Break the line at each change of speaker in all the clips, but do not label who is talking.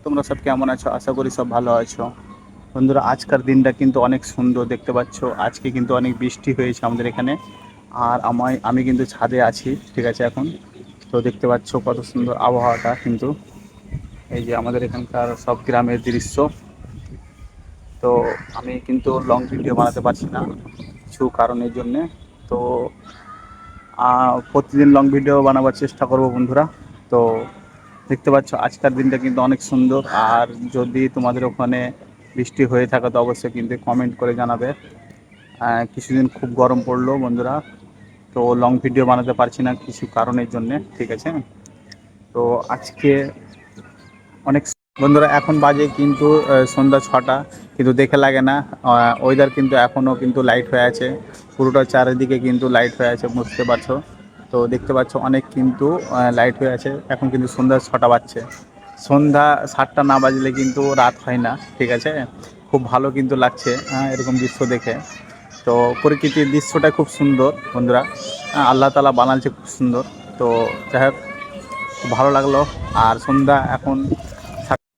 তোমরা সব কেমন আছো? আশা করি সব ভালো আছো। বন্ধুরা, আজকের দিনটা কিন্তু অনেক সুন্দর দেখতে পাচ্ছ। আজকে কিন্তু অনেক বৃষ্টি হয়েছে আমাদের এখানে। আর আমি কিন্তু ছাদে আছি, ঠিক আছে এখন। তো দেখতে পাচ্ছ কত সুন্দর আবহাওয়াটা কিন্তু। এই যে আমাদের এখানকার সব গ্রামের দৃশ্য। তো আমি কিন্তু লং ভিডিও বানাতে পারছি না কিছু কারণের জন্যে। তো প্রতিদিন লং ভিডিও বানাবার চেষ্টা করব বন্ধুরা। তো দেখতে পাচ্ছ আজকের দিনটা কিন্তু অনেক সুন্দর। আর যদি তোমাদের ওখানে বৃষ্টি হয়ে থাকে তো অবশ্যই কিন্তু কমেন্ট করে জানাবে। কিছুদিন খুব গরম পড়লো বন্ধুরা। তো লং ভিডিও বানাতে পারছি না কিছু কারণের জন্যে, ঠিক আছে। তো আজকে অনেক বন্ধুরা এখন বাজে কিন্তু সন্ধ্যা 6টা, কিন্তু দেখে লাগে না। ওয়েদার কিন্তু এখনও কিন্তু লাইট হয়ে আছে, পুরোটা চারিদিকে কিন্তু লাইট হয়ে আছে, বুঝতে পারছো। তো দেখতে পাচ্ছ অনেক কিন্তু লাইট হয়ে আছে। এখন কিন্তু সন্ধ্যা 6টা বাজছে। সন্ধ্যা 7টা না বাজলে কিন্তু রাত হয় না, ঠিক আছে। খুব ভালো কিন্তু লাগছে এরকম দৃশ্য দেখে। তো প্রকৃতির দৃশ্যটা খুব সুন্দর বন্ধুরা। আল্লাহ তাআলা বানাচ্ছে খুব সুন্দর। তো যাই হোক, খুব ভালো লাগলো। আর সন্ধ্যা এখন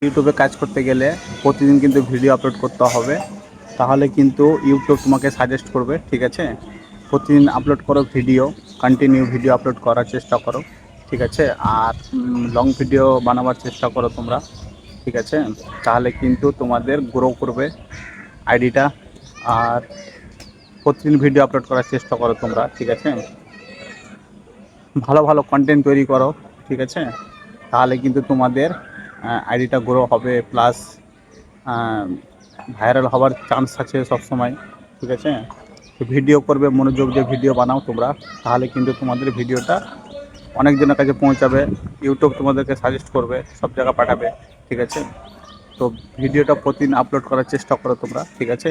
ইউটিউবে কাজ করতে গেলে প্রতিদিন কিন্তু ভিডিও আপলোড করতে হবে, তাহলে কিন্তু ইউটিউব তোমাকে সাজেস্ট করবে, ঠিক আছে। প্রতিদিন আপলোড করো ভিডিও, কন্টিনিউ ভিডিও আপলোড করার চেষ্টা করো, ঠিক আছে। আর লং ভিডিও বানাবার চেষ্টা করো তোমরা, ঠিক আছে। তাহলে কিন্তু তোমাদের গ্রো করবে আইডিটা। আর প্রতিদিন ভিডিও আপলোড করার চেষ্টা করো তোমরা, ঠিক আছে। ভালো ভালো কন্টেন্ট তৈরি করো, ঠিক আছে। তাহলে কিন্তু তোমাদের আইডিটা গ্রো হবে, প্লাস ভাইরাল হওয়ার চান্স আছে সব সময়, ঠিক আছে। তো ভিডিও করবে, মনোযোগ দিয়ে ভিডিও বানাও তোমরা, তাহলে কিন্তু তোমাদের ভিডিওটা অনেক জনের কাছে পৌঁছাবে। ইউটিউব তোমাদেরকে সাজেস্ট করবে, সব জায়গা পাঠাবে, ঠিক আছে। তো ভিডিওটা প্রতিদিন আপলোড করার চেষ্টা করো তোমরা, ঠিক আছে।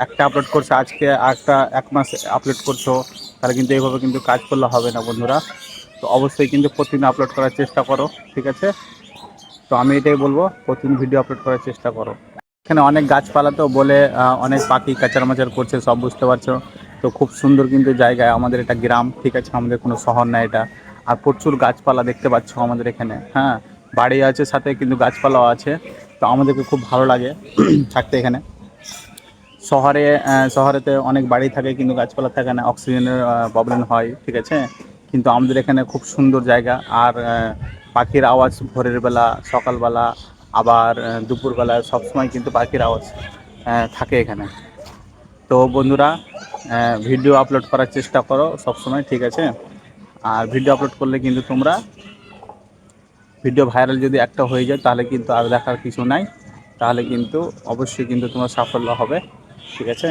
একটা আপলোড করছো আজকে, একটা 1 মাস আপলোড করছো, তাহলে কিন্তু এইভাবে কিন্তু কাজ করলে হবে না বন্ধুরা। তো অবশ্যই কিন্তু প্রতিদিন আপলোড করার চেষ্টা করো, ঠিক আছে। তো আমি এটাই বলবো, প্রতিদিন ভিডিও আপলোড করার চেষ্টা করো। এখানে অনেক গাছপালা তো বলে অনেক পাখি কাচারমাচার করছে, সব বুঝতে পারছো। তো খুব সুন্দর কিন্তু জায়গায়, আমাদের এটা গ্রাম, ঠিক আছে, আমাদের কোনো শহর না এটা। আর প্রচুর গাছপালা দেখতে পাচ্ছ আমাদের এখানে, হ্যাঁ। বাড়ি আছে সাথে, কিন্তু গাছপালাও আছে। তো আমাদেরকে খুব ভালো লাগে থাকতে এখানে। শহরেতে অনেক বাড়ি থাকে কিন্তু গাছপালা থাকে না, অক্সিজেনের প্রবলেম হয়, ঠিক আছে। কিন্তু আমাদের এখানে খুব সুন্দর জায়গা। আর পাখির আওয়াজ ভোরের বেলা, সকালবেলা, আবার দুপুরবেলা সবসময় কিন্তু পাখির আওয়াজ থাকে এখানে। তো বন্ধুরা, ভিডিও আপলোড করার চেষ্টা করো সবসময়, ঠিক আছে। আর ভিডিও আপলোড করলে কিন্তু তোমরা ভিডিও ভাইরাল যদি একটা হয়ে যায়, তাহলে কিন্তু আর দেখার কিছু নাই। তাহলে কিন্তু অবশ্যই কিন্তু তোমার সাফল্য হবে, ঠিক আছে।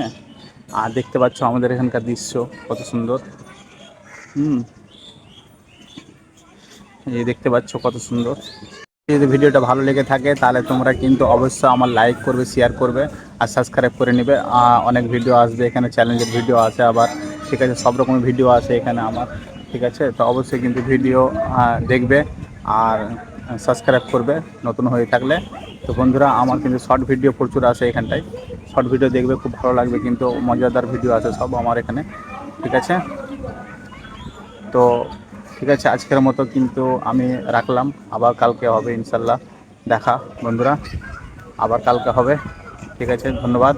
আর দেখতে পাচ্ছ আমাদের এখানকার দৃশ্য কত সুন্দর। হুম, এই দেখতে পাচ্ছ কত সুন্দর। যদি ভিডিওটা ভালো লেগে থাকে তাহলে তোমরা কিন্তু অবশ্যই আমার লাইক করবে, শেয়ার করবে, আর সাবস্ক্রাইব করে নেবে। অনেক ভিডিও আসবে এখানে, চ্যালেঞ্জের ভিডিও আসে আবার, ঠিক আছে। সব রকমের ভিডিও আসে এখানে আমার, ঠিক আছে। তো অবশ্যই কিন্তু ভিডিও দেখবে আর সাবস্ক্রাইব করবে নতুন হয়ে থাকলে। তো বন্ধুরা, আমার কিন্তু শর্ট ভিডিও প্রচুর আসে এখানটায়, শর্ট ভিডিও দেখবে, খুব ভালো লাগবে কিন্তু, মজাদার ভিডিও আছে সব আমার এখানে, ঠিক আছে। তো ঠিক আছে, আজকের মতো কিন্তু আমি রাখলাম। আবার কালকে হবে ইনশাল্লাহ দেখা বন্ধুরা, আবার কালকে হবে, ঠিক আছে। ধন্যবাদ।